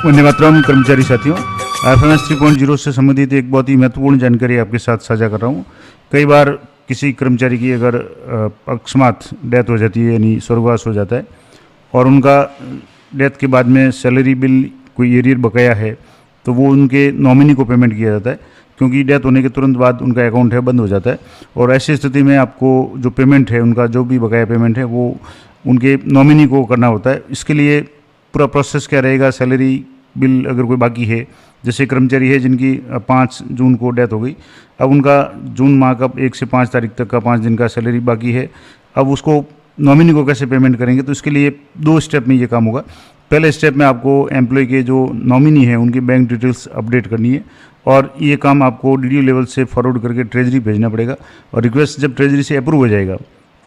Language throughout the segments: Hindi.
वंदे मातरम कर्मचारी साथियों, एफएमएस 3.0 से संबंधित एक बहुत ही महत्वपूर्ण जानकारी आपके साथ साझा कर रहा हूँ। कई बार किसी कर्मचारी की अगर अकस्मात डेथ हो जाती है, यानी स्वर्गवास हो जाता है, और उनका डेथ के बाद में सैलरी बिल कोई एरियर बकाया है तो वो उनके नॉमिनी को पेमेंट किया जाता है, क्योंकि डेथ होने के तुरंत बाद उनका अकाउंट है बंद हो जाता है। और ऐसी स्थिति में आपको जो पेमेंट है, उनका जो भी बकाया पेमेंट है, वो उनके नॉमिनी को करना होता है। इसके लिए पूरा प्रोसेस क्या रहेगा, सैलरी बिल अगर कोई बाकी है, जैसे कर्मचारी है जिनकी 5 जून को डेथ हो गई, अब उनका जून माह का 1 से 5 तारीख तक का 5 दिन का सैलरी बाकी है, अब उसको नॉमिनी को कैसे पेमेंट करेंगे? तो इसके लिए 2 स्टेप में ये काम होगा। पहले स्टेप में आपको एम्प्लॉय के जो नॉमिनी है उनकी बैंक डिटेल्स अपडेट करनी है, और ये काम आपको डीडीओ लेवल से फॉरवर्ड करके ट्रेजरी भेजना पड़ेगा, और रिक्वेस्ट जब ट्रेजरी से अप्रूव हो जाएगा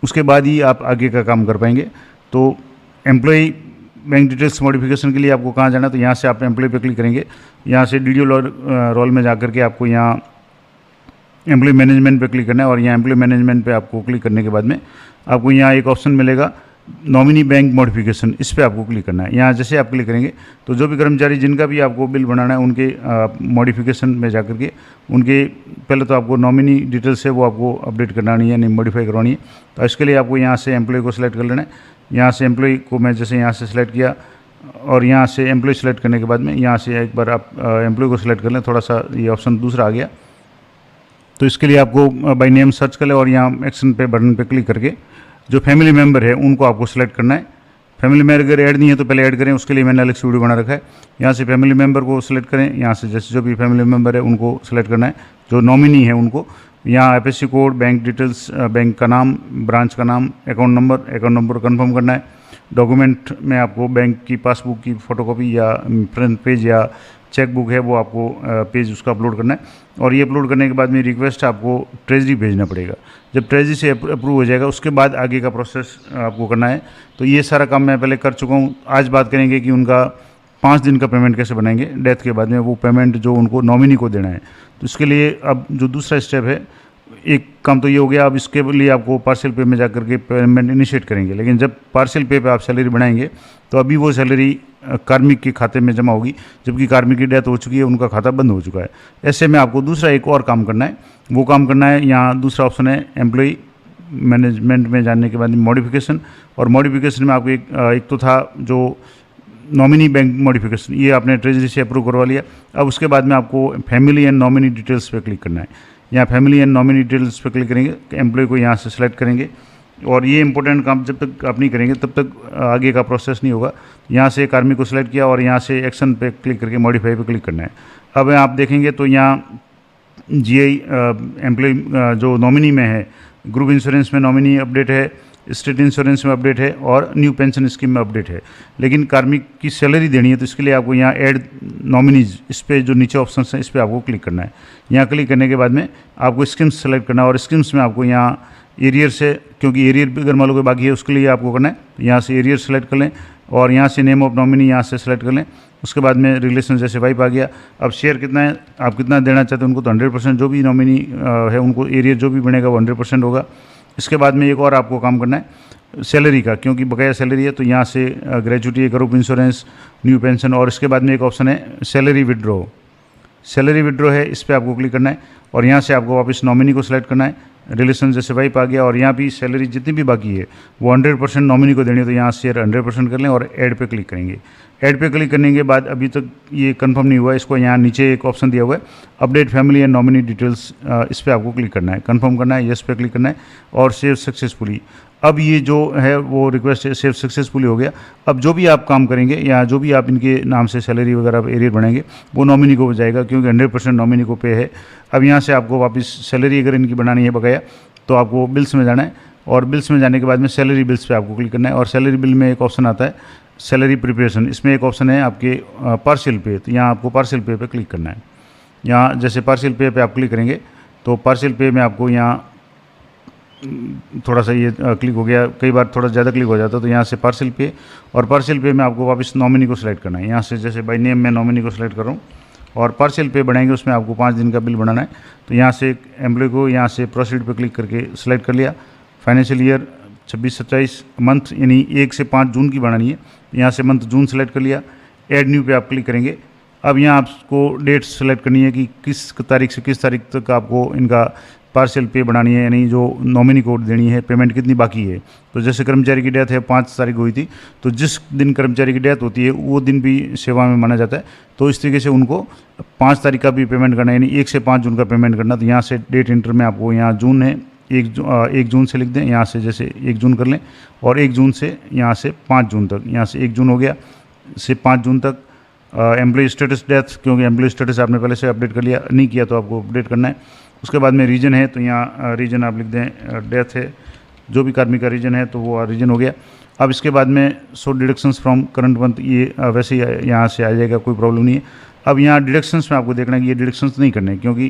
उसके बाद ही आप आगे का काम कर पाएंगे। तो एम्प्लॉय बैंक डिटेल्स मॉडिफिकेशन के लिए आपको कहाँ जाना है? तो यहाँ से आप एम्प्लॉय पे क्लिक करेंगे, यहाँ से डीडीओ रोल में जा करके आपको यहाँ एम्प्लॉय मैनेजमेंट पे क्लिक करना है, और यहाँ एम्प्लॉय मैनेजमेंट पे आपको क्लिक करने के बाद में आपको यहाँ एक ऑप्शन मिलेगा नॉमिनी बैंक मॉडिफिकेशन, इस पर आपको क्लिक करना है। यहाँ जैसे आप क्लिक करेंगे तो जो भी कर्मचारी जिनका भी आपको बिल बनाना है उनके मॉडिफिकेशन में जा करके उनके पहले तो आपको नॉमिनी डिटेल्स है वो आपको अपडेट करवानी है, यानी मॉडिफाई करवानी है। तो इसके लिए आपको यहाँ से एम्प्लॉय को सिलेक्ट कर लेना है। यहाँ से एम्प्लॉय को मैं जैसे यहाँ से सिलेक्ट किया, और यहाँ से एम्प्लॉय सेलेक्ट करने के बाद में यहाँ से एक बार आप एम्प्लॉय को सिलेक्ट कर लें, थोड़ा सा ये ऑप्शन दूसरा आ गया। तो इसके लिए आपको बाय नेम सर्च कर लें, और यहाँ एक्शन पे बटन पे क्लिक करके जो फैमिली मेम्बर है उनको आपको सेलेक्ट करना है। फैमिली मेम्बर अगर ऐड नहीं है तो पहले ऐड करें, उसके लिए मैंने अलग से वीडियो बना रखा है। यहाँ से फैमिली मेम्बर को सिलेक्ट करें, यहाँ से जैसे जो भी फैमिली मेम्बर है उनको सेलेक्ट करना है, जो नॉमिनी है उनको। यहाँ FSc code, bank details, bank का नाम, ब्रांच का नाम, अकाउंट नंबर कन्फर्म करना है। डॉक्यूमेंट में आपको बैंक की पासबुक की फ़ोटोकॉपी या फ्रंट पेज या चेक बुक है वो आपको पेज उसका अपलोड करना है, और ये अपलोड करने के बाद में रिक्वेस्ट आपको ट्रेजरी भेजना पड़ेगा। जब ट्रेजरी से अप्रूव हो जाएगा उसके बाद आगे का प्रोसेस आपको करना है। तो ये सारा काम मैं पहले कर चुका हूँ। आज बात करेंगे कि उनका 5 दिन का पेमेंट कैसे बनाएंगे डेथ के बाद में, वो पेमेंट जो उनको नॉमिनी को देना है। तो इसके लिए अब जो दूसरा स्टेप है, एक काम तो ये हो गया, अब इसके लिए आपको पार्शियल पे में जाकर के पेमेंट इनिशिएट करेंगे। लेकिन जब पार्शियल पे आप सैलरी बनाएंगे तो अभी वो सैलरी कार्मिक के खाते में जमा होगी, जबकि कार्मिक की डेथ हो चुकी है, उनका खाता बंद हो चुका है। ऐसे में आपको दूसरा एक और काम करना है। वो काम करना है, यहाँ दूसरा ऑप्शन है एम्प्लॉय मैनेजमेंट में जाने के बाद मॉडिफिकेशन, और मॉडिफिकेशन में आपको एक तो था जो नॉमिनी बैंक मॉडिफिकेशन, ये आपने ट्रेजरी से अप्रूव करवा लिया। अब उसके बाद में आपको फैमिली एंड नॉमिनी डिटेल्स पे क्लिक करना है। यहाँ फैमिली एंड नॉमिनी डिटेल्स पे क्लिक करेंगे, एम्प्लॉय को यहाँ से सेलेक्ट करेंगे, और ये इंपॉर्टेंट काम जब तक आप नहीं करेंगे तब तक आगे का प्रोसेस नहीं होगा। यहाँ से कार्मिक को सिलेक्ट किया, और यहाँ से एक्शन पे क्लिक करके मॉडिफाई पे क्लिक करना है। अब आप देखेंगे तो यहाँ जीआई एम्प्लॉय जो नॉमिनी में है, ग्रुप इंश्योरेंस में नॉमिनी अपडेट है, स्टेट इंश्योरेंस में अपडेट है, और न्यू पेंशन स्कीम में अपडेट है। लेकिन कार्मिक की सैलरी देनी है तो इसके लिए आपको यहाँ ऐड नॉमिनीज, इस पर जो नीचे ऑप्शन है इस पर आपको क्लिक करना है। यहाँ क्लिक करने के बाद में आपको स्कीम्स सेलेक्ट करना है, और स्कीम्स में आपको यहाँ एरियर से, क्योंकि एरियर भी अगर मान लो कोई बाकी है उसके लिए आपको करना है, यहाँ से एरियर सेलेक्ट कर लें, और यहाँ से नेम ऑफ नॉमिनी यहाँ से सेलेक्ट कर लें। उसके बाद में रिलेशन जैसे वाइफ आ गया। अब शेयर कितना है, आप कितना देना चाहते हैं उनको, तो 100% जो भी नॉमिनी है उनको एरियर जो भी बनेगा वो 100% होगा। इसके बाद में एक और आपको काम करना है सैलरी का, क्योंकि बकाया सैलरी है, तो यहाँ से gratuity, group insurance, new pension, और इसके बाद में एक ऑप्शन है सैलरी विड्रॉ। सैलरी विड्रॉ है, इस पर आपको क्लिक करना है, और यहाँ से आपको वापस नॉमिनी को सिलेक्ट करना है। रिलेशन जैसे वाइफ आ गया, और यहाँ भी सैलरी जितनी भी बाकी है वो 100% नॉमिनी को देनी है, तो यहाँ से 100% कर लें और ऐड पे क्लिक करेंगे। ऐड पे क्लिक करने के बाद अभी तक ये कंफर्म नहीं हुआ, इसको यहाँ नीचे एक ऑप्शन दिया हुआ है update family and nominee details, इस पर आपको क्लिक करना है, कंफर्म करना है, यस पे क्लिक करना है, और सेव सक्सेसफुली। अब ये जो है वो रिक्वेस्ट सेव सक्सेसफुली हो गया। अब जो भी आप काम करेंगे या जो भी आप इनके नाम से सैलरी वगैरह एरियर बनाएंगे वो नॉमिनी को जाएगा, क्योंकि 100% नॉमिनी को पे है। अब यहाँ से आपको वापस सैलरी अगर इनकी बनानी है बकाया, तो आपको बिल्स में जाना है, और बिल्स में जाने के बाद में सैलरी बिल्स पे आपको क्लिक करना है, और सैलरी बिल में एक ऑप्शन आता है सैलरी प्रिपरेशन, इसमें एक ऑप्शन है आपके पार्शियल पे, तो यहाँ आपको पार्शियल पे पे क्लिक करना है। यहाँ जैसे पार्शियल पे पे आप क्लिक करेंगे तो पार्शियल पे में आपको यहाँ थोड़ा सा ये क्लिक हो गया, कई बार थोड़ा ज़्यादा क्लिक हो जाता है, तो यहाँ से पार्शियल पे, और पार्शियल पे में आपको वापस नॉमिनी को सिलेक्ट करना है। यहाँ से जैसे बाय नेम मैं नॉमिनी को सिलेक्ट कर रहा हूँ, और पार्शियल पे बनाएंगे उसमें आपको 5 दिन का बिल बनाना है। तो यहाँ से एम्प्लॉय को यहाँ से प्रोसीड पे क्लिक करके सिलेक्ट कर लिया। फाइनेंशियल ईयर 26-27 मंथ यानी 1 से 5 जून की बनानी है, यहाँ से मंथ जून सेलेक्ट कर लिया। ऐड न्यू पे आप क्लिक करेंगे। अब यहाँ आपको डेट सेलेक्ट करनी है कि किस तारीख से किस तारीख तक आपको इनका पार्शियल पे बनानी है, यानी जो नॉमिनी को देनी है, पेमेंट कितनी बाकी है। तो जैसे कर्मचारी की डेथ है 5 तारीख हुई थी, तो जिस दिन कर्मचारी की डेथ होती है वो दिन भी सेवा में माना जाता है। तो इस तरीके से उनको 5 तारीख का भी पेमेंट करना है, यानी 1 से 5 जून का पेमेंट करना। तो यहाँ से डेट इंटर में आपको यहाँ जून है, 1 जून से लिख दें, यहाँ से जैसे 1 जून कर लें, और 1 जून से यहाँ से 5 जून तक, यहाँ से 1 जून हो गया से 5 जून तक। एम्प्लॉय स्टेटस डेथ, क्योंकि एम्प्लॉय स्टेटस आपने पहले से अपडेट कर लिया, नहीं किया तो आपको अपडेट करना है। उसके बाद में रीजन है, तो यहाँ रीजन आप लिख दें डेथ है, जो भी कार्मिक का रीजन है तो वो रीजन हो गया। अब इसके बाद में सो डिडक्शंस फ्रॉम करंट मंथ, ये वैसे ही यहाँ से आ जाएगा, कोई प्रॉब्लम नहीं है। अब यहाँ डिडक्शंस में आपको देखना है कि ये डिडक्शंस नहीं करने, क्योंकि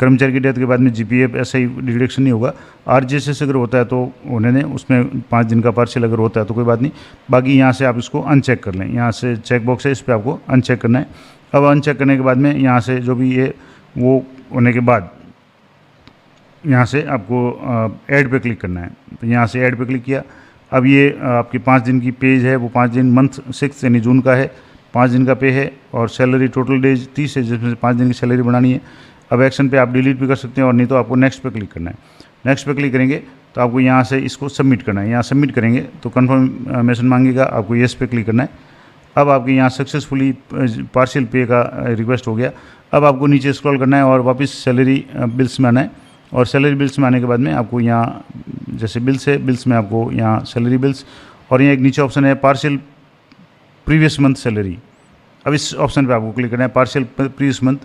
कर्मचारी की डेथ के बाद में जीपीएफ ऐसा ही डिडक्शन नहीं होगा। आरजीएसएस अगर होता है तो होने दें, उसमें 5 दिन का पार्शियल अगर होता है तो कोई बात नहीं। बाकी यहाँ से आप इसको अनचेक कर लें, यहाँ से चेक बॉक्स है, इस पर आपको अनचेक करना है। अब अनचेक करने के बाद में यहाँ से जो भी ये वो होने के बाद यहाँ से आपको ऐड पे क्लिक करना है। तो यहाँ से ऐड पे क्लिक किया। अब ये आपकी 5 दिन की पेज है, वो 5 दिन मंथ 6 यानी जून का है, 5 दिन का पे है, और सैलरी टोटल डेज 30 है, जिसमें से 5 दिन की सैलरी बनानी है। अब एक्शन पे आप डिलीट भी कर सकते हैं, और नहीं तो आपको नेक्स्ट पे क्लिक करना है। नेक्स्ट पे क्लिक करेंगे तो आपको यहाँ से इसको सबमिट करना है। यहाँ सबमिट करेंगे तो कन्फर्मेशन मांगेगा, आपको येस पे क्लिक करना है। अब आपके यहाँ सक्सेसफुली पार्शियल पे का रिक्वेस्ट हो गया। अब आपको नीचे स्क्रॉल करना है और वापस सैलरी बिल्स में आना है, और सैलरी बिल्स में आने के बाद में आपको यहाँ जैसे बिल्स है, बिल्स में आपको यहाँ सैलरी बिल्स, और यहाँ एक नीचे ऑप्शन है पार्शियल प्रीवियस मंथ सैलरी। अब इस ऑप्शन पे आपको क्लिक करना है, पार्शियल प्रीवियस मंथ।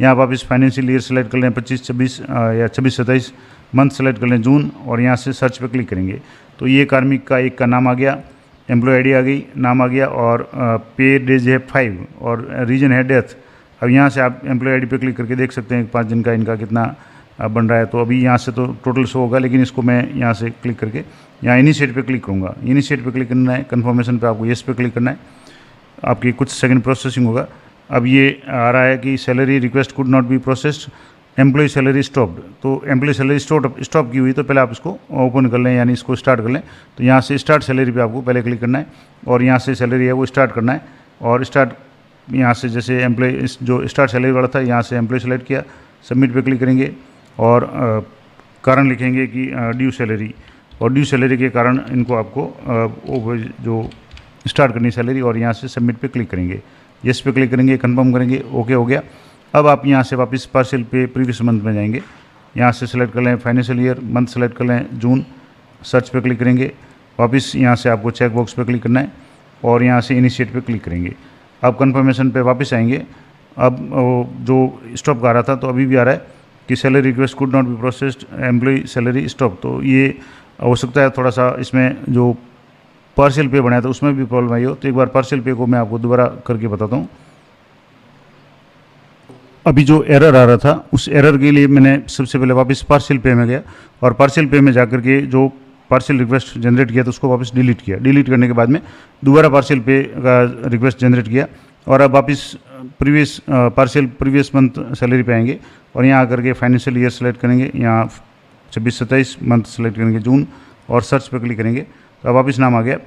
यहाँ आप इस फाइनेंशियल ईयर सेलेक्ट कर लें 25-26 या 26-27, मंथ सेलेक्ट कर लें जून, और यहाँ से सर्च पे क्लिक करेंगे तो ये कार्मिक का एक का नाम आ गया, एम्प्लॉय आईडी आ गई, नाम आ गया, और पे डेज है 5, और रीजन है डेथ। अब यहाँ से आप एम्प्लॉय आईडी पे क्लिक करके देख सकते हैं 5 दिन का इनका कितना बन रहा है। तो अभी यहाँ से तो टोटल शो होगा, लेकिन इसको मैं यहाँ से क्लिक करके यहाँ इनिशिएट पे क्लिक करूँगा। इनिशिएट पे क्लिक करना है, कन्फर्मेशन पे आपको येस पे क्लिक करना है। आपकी कुछ सेकंड प्रोसेसिंग होगा। अब ये आ रहा है कि salary request could not be processed, employee salary stopped. तो एम्प्लॉय सैलरी स्टॉप की हुई, तो पहले आप इसको ओपन कर लें, यानी इसको स्टार्ट कर लें। तो यहाँ से स्टार्ट सैलरी पे आपको पहले क्लिक करना है, और यहाँ से सैलरी है वो स्टार्ट करना है, और स्टार्ट यहाँ से जैसे एम्प्लॉय जो स्टार्ट सैलरी वाला था, यहाँ से एम्प्लॉय सेलेक्ट किया, सबमिट पे क्लिक करेंगे, और कारण लिखेंगे कि ड्यू सैलरी, और ड्यू सैलरी के कारण इनको आपको जो स्टार्ट करनी सैलरी, और यहाँ से सबमिट पे क्लिक करेंगे, येस पे क्लिक करेंगे, कंफर्म करेंगे, ओके हो गया। अब आप यहाँ से वापस पार्शियल पे प्रीवियस मंथ में जाएंगे, यहाँ से सेलेक्ट कर लें फाइनेंशियल ईयर, मंथ सेलेक्ट कर लें जून, सर्च पे क्लिक करेंगे, वापस यहाँ से आपको चेक बॉक्स पे क्लिक करना है, और यहाँ से इनिशिएट पे क्लिक करेंगे। अब कन्फर्मेशन पे वापस आएंगे। अब जो स्टॉप का आ रहा था तो अभी भी आ रहा है कि salary request could not be processed, employee salary stop. तो ये हो सकता है थोड़ा सा इसमें जो पार्शियल पे बनाया था उसमें भी प्रॉब्लम आई हो। तो एक बार पार्शियल पे को मैं आपको दोबारा करके बताता हूँ। अभी जो एरर आ रहा था उस एरर के लिए मैंने सबसे पहले वापस पार्शियल पे में गया, और पार्शियल पे में जाकर के जो पार्शियल रिक्वेस्ट जनरेट किया था उसको वापस डिलीट किया। डिलीट करने के बाद में दोबारा पार्शियल पे का रिक्वेस्ट जनरेट किया, और अब वापस पार्शियल प्रीवियस मंथ सैलरी पे आएंगे, और यहाँ आकर के फाइनेंशियल ईयर सेलेक्ट करेंगे, यहाँ 26-27 मंथ सेलेक्ट करेंगे जून, और सर्च पे क्लिक करेंगे तो अब वापस नाम आ गया।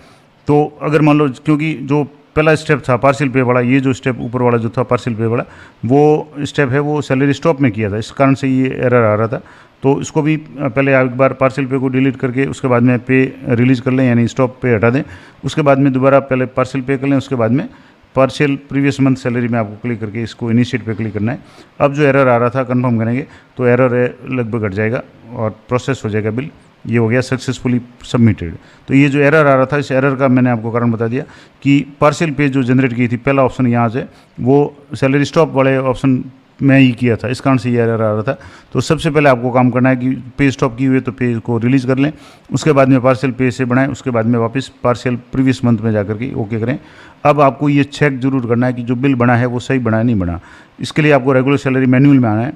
तो अगर मान लो, क्योंकि जो पहला स्टेप था पार्शियल पे वाला, ये जो स्टेप ऊपर वाला जो था पार्शियल पे वाला, वो स्टेप है वो सैलरी स्टॉप में किया था, इस कारण से ये एरर आ रहा था। तो इसको भी पहले एक बार पार्शियल पे को डिलीट करके उसके बाद में पे रिलीज़ कर लें, यानी स्टॉप पे हटा दें। उसके बाद में दोबारा पहले पार्शियल पे कर लें, उसके बाद में पार्शियल प्रीवियस मंथ सैलरी में आपको क्लिक करके इसको इनिशिएट पे क्लिक करना है। अब जो एरर आ रहा था कंफर्म करेंगे तो एरर है लगभग घट जाएगा और प्रोसेस हो जाएगा बिल। ये हो गया सक्सेसफुली सबमिटेड। तो ये जो एरर आ रहा था, इस एरर का मैंने आपको कारण बता दिया कि पार्शियल पे जो जनरेट की थी पहला ऑप्शन यहाँ से, वो सैलरी स्टॉप वाले ऑप्शन में ही किया था, इस कारण से ये एरर आ रहा था। तो सबसे पहले आपको काम करना है कि पे स्टॉप की हुई तो पे को रिलीज़ कर लें, उसके बाद में पार्शियल पे से बनाएं, उसके बाद में वापस पार्शियल प्रीवियस मंथ में जाकर के ओके करें। अब आपको ये चेक जरूर करना है कि जो बिल बना है वो सही बना है नहीं बना। इसके लिए आपको रेगुलर सैलरी मैनुअल में आना है।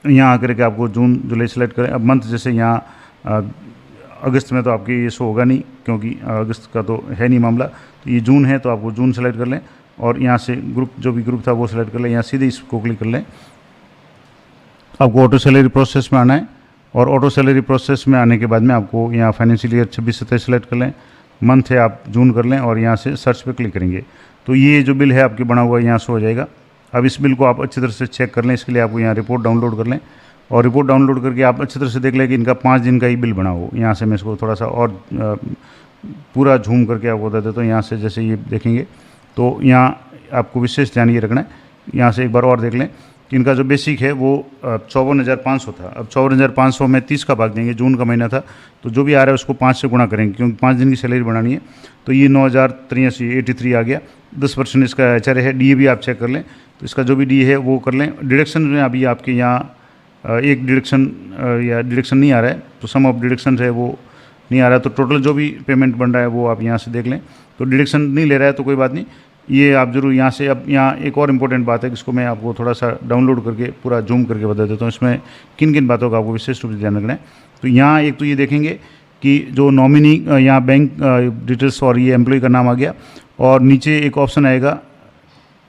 यहाँ आकर के आपको जून जुलाई सेलेक्ट करें। अब मंथ जैसे यहाँ अगस्त में तो आपके ये शो होगा नहीं, क्योंकि अगस्त का तो है नहीं मामला। तो ये जून है तो आपको जून सेलेक्ट कर लें, और यहाँ से ग्रुप जो भी ग्रुप था वो सेलेक्ट कर लें। यहाँ सीधे इसको क्लिक कर लें। आपको ऑटो सैलरी प्रोसेस में आना है, और ऑटो सैलरी प्रोसेस में आने के बाद में आपको यहाँ फाइनेंशियल ईयर 26-27 सेलेक्ट कर लें, मंथ है आप जून कर लें, और यहाँ से सर्च पे क्लिक करेंगे। तो ये जो बिल है आपके बना हुआ यहाँ शो हो जाएगा। अब इस बिल को आप अच्छी तरह से चेक कर लें, इसके लिए आपको यहाँ रिपोर्ट डाउनलोड कर लें और रिपोर्ट डाउनलोड करके आप अच्छी तरह से देख लें कि इनका 5 दिन का ही बिल बना हो। यहाँ से मैं इसको थोड़ा सा और पूरा झूम करके आपको बता देता हूँ। यहाँ से जैसे ये देखेंगे तो यहाँ आपको विशेष ध्यान ये रखना है, यहाँ से एक बार और देख लें कि इनका जो बेसिक है वो 54,500 था। अब 54,500 में 30 का भाग देंगे, जून का महीना था, तो जो भी आ रहा है उसको 5 से गुणा करेंगे क्योंकि 5 दिन की सैलरी बनानी है। तो ये 9,083 आ गया। 10% इसका HRA है। DA भी आप चेक कर लें, तो इसका जो भी DA है वो कर लें। डिडक्शन में अभी आपके यहाँ एक डिडक्शन या डिडक्शन नहीं आ रहा है, तो सम ऑफ डिडक्शन है वो नहीं आ रहा है, तो टोटल जो भी पेमेंट बन रहा है वो आप यहाँ से देख लें। तो डिडक्शन नहीं ले रहा है तो कोई बात नहीं, ये आप जरूर यहाँ से। अब यहाँ एक और इम्पोर्टेंट बात है, जिसको मैं आपको थोड़ा सा डाउनलोड करके पूरा जूम करके बता देता हूँ। इसमें किन किन बातों का आपको विशेष रूप से ध्यान रखना है। तो यहाँ एक तो ये देखेंगे कि जो नॉमिनी, यहाँ बैंक डिटेल्स और ये एम्प्लॉय का नाम आ गया, और नीचे एक ऑप्शन आएगा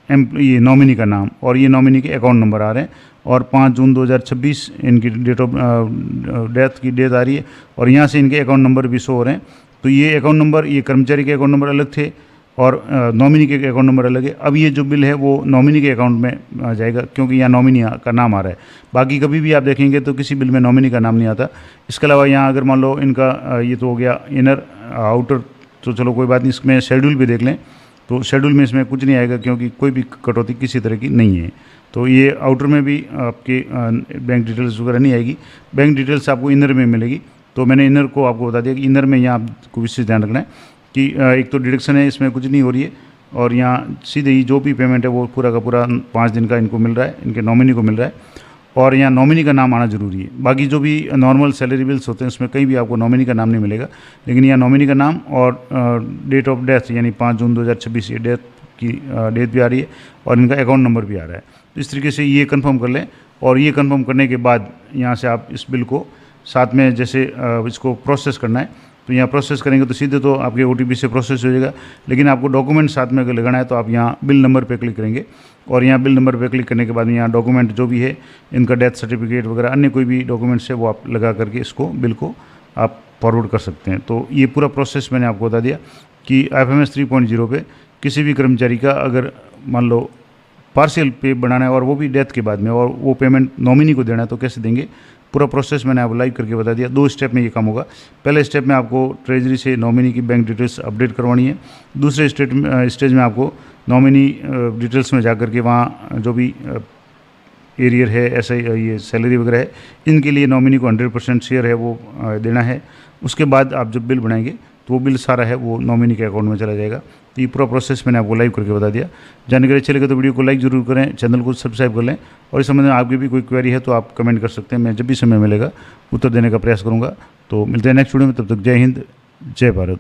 ये नॉमिनी का नाम, और ये नॉमिनी के अकाउंट नंबर आ रहे हैं, और 5 जून 2026 इनकी डेट ऑफ डेथ की डेट आ रही है, और यहाँ से इनके अकाउंट नंबर भी शो हो रहे हैं। तो ये अकाउंट नंबर, ये कर्मचारी के अकाउंट नंबर अलग थे और नॉमिनी के अकाउंट नंबर अलग है। अब ये जो बिल है वो नॉमिनी के अकाउंट में आ जाएगा क्योंकि यहाँ नॉमिनी का नाम आ रहा है। बाकी कभी भी आप देखेंगे तो किसी बिल में नॉमिनी का नाम नहीं आता। इसके अलावा यहाँ अगर मान लो इनका ये तो हो गया इनर, आउटर तो चलो कोई बात नहीं, इसमें शेड्यूल भी देख लें। तो शेड्यूल में इसमें कुछ नहीं आएगा क्योंकि कोई भी कटौती किसी तरह की नहीं है। तो ये आउटर में भी आपके बैंक डिटेल्स वगैरह नहीं आएगी। बैंक डिटेल्स आपको इनर में मिलेगी। तो मैंने इनर को आपको बता दिया कि इनर में यहाँ आपको विशेष ध्यान रखना है कि एक तो डिडक्शन है, इसमें कुछ नहीं हो रही है, और यहाँ सीधे ही जो भी पेमेंट है वो पूरा का पूरा 5 दिन का इनको मिल रहा है, इनके नॉमिनी को मिल रहा है, और यहाँ नॉमिनी का नाम आना जरूरी है। बाकी जो भी नॉर्मल सैलरी बिल्स होते हैं उसमें कहीं भी आपको नॉमिनी का नाम नहीं मिलेगा, लेकिन यहाँ नॉमिनी का नाम और डेट ऑफ डेथ यानी 5 जून 2026 ये डेथ की डेट भी आ रही है, और इनका अकाउंट नंबर भी आ रहा है। तो इस तरीके से ये कंफर्म कर लें, और ये कंफर्म करने के बाद यहाँ से आप इस बिल को साथ में जैसे इसको प्रोसेस करना है, तो यहाँ प्रोसेस करेंगे तो सीधे तो आपके OTP से प्रोसेस हो जाएगा, लेकिन आपको डॉक्यूमेंट साथ में अगर लगाना है तो आप यहाँ बिल नंबर पे क्लिक करेंगे, और यहाँ बिल नंबर पे क्लिक करने के बाद यहाँ डॉक्यूमेंट जो भी है, इनका डेथ सर्टिफिकेट वगैरह अन्य कोई भी डॉक्यूमेंट्स है वो आप लगा करके इसको बिल को आप फॉरवर्ड कर सकते हैं। तो ये पूरा प्रोसेस मैंने आपको बता दिया कि IFMS 3.0 पे किसी भी कर्मचारी का अगर मान लो पार्शियल पे बनाना है और वो भी डेथ के बाद में, और वो पेमेंट नॉमिनी को देना है तो कैसे देंगे, पूरा प्रोसेस मैंने आपको लाइव करके बता दिया। 2 स्टेप में ये काम होगा। पहले स्टेप में आपको ट्रेजरी से नॉमिनी की बैंक डिटेल्स अपडेट करवानी है। दूसरे स्टेज में आपको नॉमिनी डिटेल्स में जा कर के वहाँ जो भी एरियर है, ऐसा ये सैलरी वगैरह है, इनके लिए नॉमिनी को 100% शेयर है वो देना है। उसके बाद आप जब बिल बनाएंगे तो वो बिल सारा है वो नॉमिनी के अकाउंट में चला जाएगा। तो ये पूरा प्रोसेस मैंने आपको लाइव करके बता दिया। जानकारी अच्छी लगे तो वीडियो को लाइक जरूर करें, चैनल को सब्सक्राइब कर लें, और इस संबंध में आपकी भी कोई क्वेरी है तो आप कमेंट कर सकते हैं। मैं जब भी समय मिलेगा उत्तर देने का प्रयास करूँगा। तो मिलते हैं नेक्स्ट वीडियो में, तब तक जय हिंद, जय भारत।